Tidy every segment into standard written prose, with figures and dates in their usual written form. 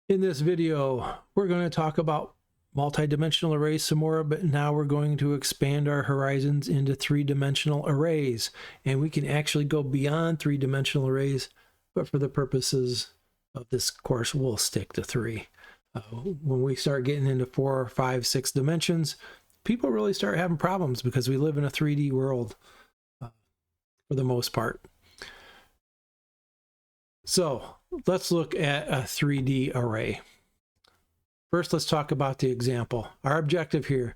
In this video, we're going to talk about multidimensional arrays some more, but now we're going to expand our horizons into three-dimensional arrays. And we can actually go beyond three-dimensional arrays, but for the purposes of this course, we'll stick to three. When we start getting into 4, 5, 6 dimensions, people really start having problems because we live in a 3D world for the most part. So let's look at a 3D array. First, let's talk about the example. Our objective here,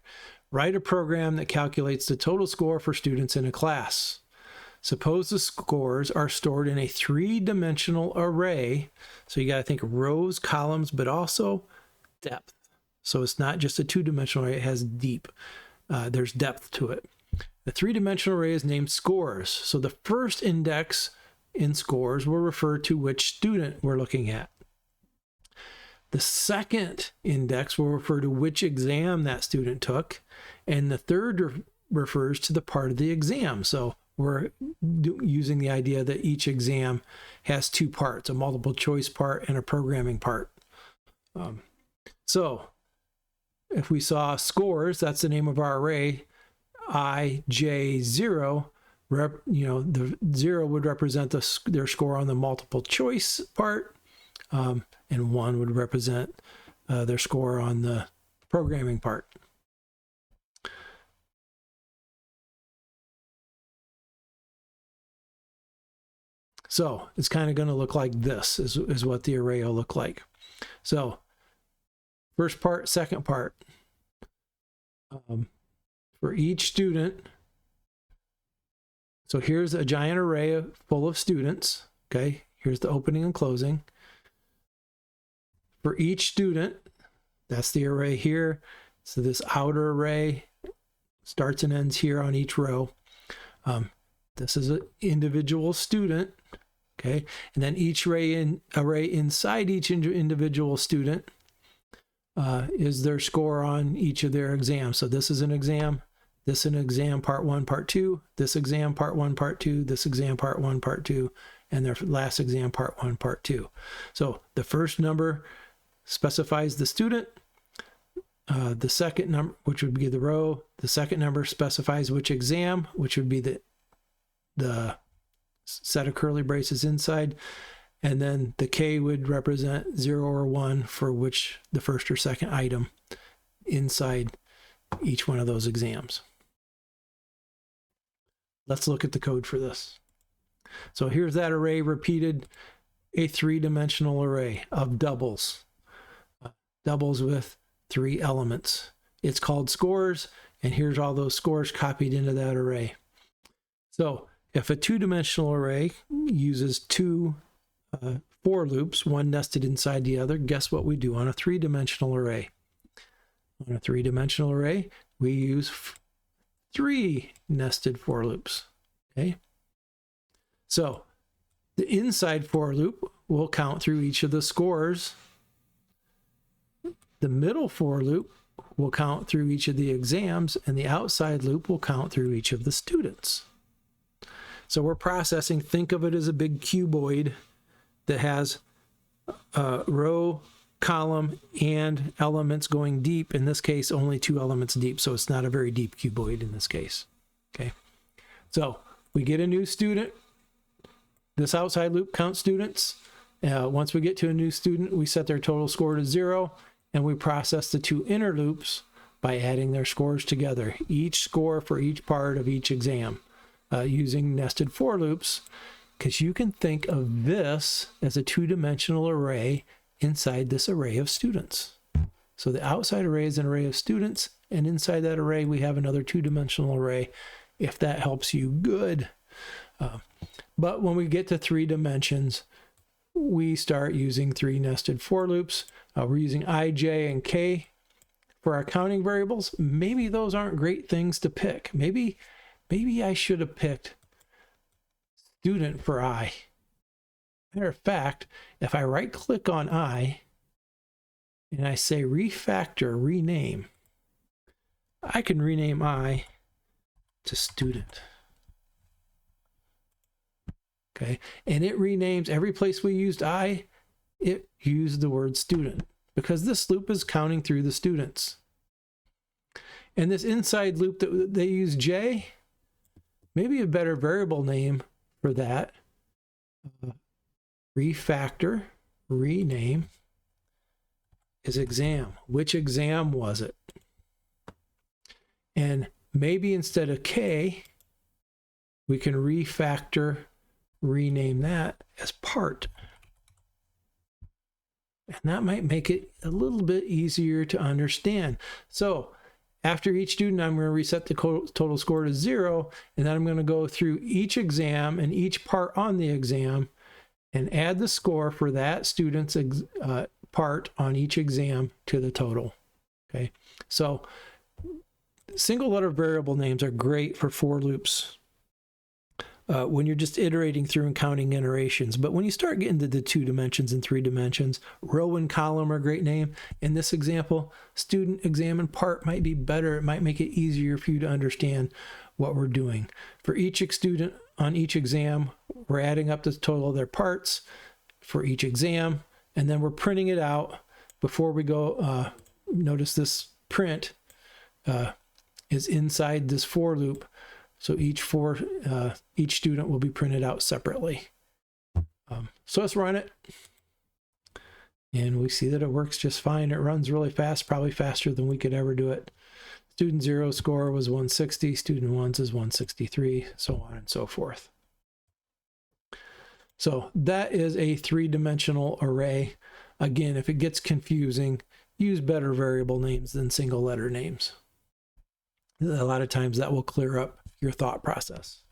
write a program that calculates the total score for students in a class. Suppose the scores are stored in a three-dimensional array. So you got to think rows, columns, but also depth. So it's not just a two-dimensional array, it has there's depth to it. The three-dimensional array is named scores. So the first index in scores will refer to which student we're looking at. The second index will refer to which exam that student took. And the third refers to the part of the exam. So we're using the idea that each exam has two parts, a multiple choice part and a programming part. So if we saw scores, that's the name of our array, I, J, 0, the 0 would represent their score on the multiple choice part, and 1 would represent their score on the programming part. So it's kind of going to look like this is what the array will look like. So first part, second part. For each student, so here's a giant array full of students, okay? Here's the opening and closing. For each student, that's the array here. So this outer array starts and ends here on each row. This is an individual student, okay? And then each array inside each individual student is their score on each of their exams. So this is an exam. This is an exam part 1, part 2, this exam part 1, part 2, this exam part 1, part 2, and their last exam part 1, part 2. So the first number specifies the student. The second number, which would be the row, the second number specifies which exam, which would be the set of curly braces inside. And then the K would represent 0 or 1 for which the first or second item inside each one of those exams. Let's look at the code for this. So here's that array repeated, a three-dimensional array of doubles. Doubles with 3 elements. It's called scores, and here's all those scores copied into that array. So if a two-dimensional array uses 2 for loops, one nested inside the other, guess what we do on a three-dimensional array? On a three-dimensional array, we use 3 nested for loops, okay? So the inside for loop will count through each of the scores. The middle for loop will count through each of the exams, and the outside loop will count through each of the students. So we're processing, think of it as a big cuboid that has a row, column, and elements going deep. In this case, only 2 elements deep, so it's not a very deep cuboid in this case. Okay, so we get a new student. This outside loop counts students. Once we get to a new student, we set their total score to 0, and we process the 2 inner loops by adding their scores together, each score for each part of each exam, using nested for loops, because you can think of this as a two-dimensional array inside this array of students. So the outside array is an array of students, and inside that array we have another two-dimensional array. If that helps you, good. But when we get to 3 dimensions, we start using 3 nested for loops. We're using I, J, and K for our counting variables. Maybe those aren't great things to pick. Maybe I should have picked student for I. Matter of fact, if I right click on I and I say refactor, rename, I can rename I to student. Okay, and it renames every place we used I, it used the word student because this loop is counting through the students. And this inside loop that they use J, maybe a better variable name for that, refactor, rename, is exam. Which exam was it? And maybe instead of K, we can refactor, rename that as part. And that might make it a little bit easier to understand. So after each student, I'm going to reset the total score to 0, and then I'm going to go through each exam and each part on the exam and add the score for that student's part on each exam to the total. Okay, so single letter variable names are great for for loops when you're just iterating through and counting iterations. But when you start getting to the 2 dimensions and 3 dimensions, row and column are a great name. In this example, student, exam, and part might be better. It might make it easier for you to understand what we're doing. For each student on each exam, we're adding up the total of their parts for each exam, and then we're printing it out. Before we go, notice this print is inside this for loop. So each student will be printed out separately. So let's run it. And we see that it works just fine. It runs really fast, probably faster than we could ever do it. Student 0 score was 160, student 1's is 163, so on and so forth. So that is a 3-dimensional array. Again, if it gets confusing, use better variable names than single letter names. A lot of times that will clear up your thought process.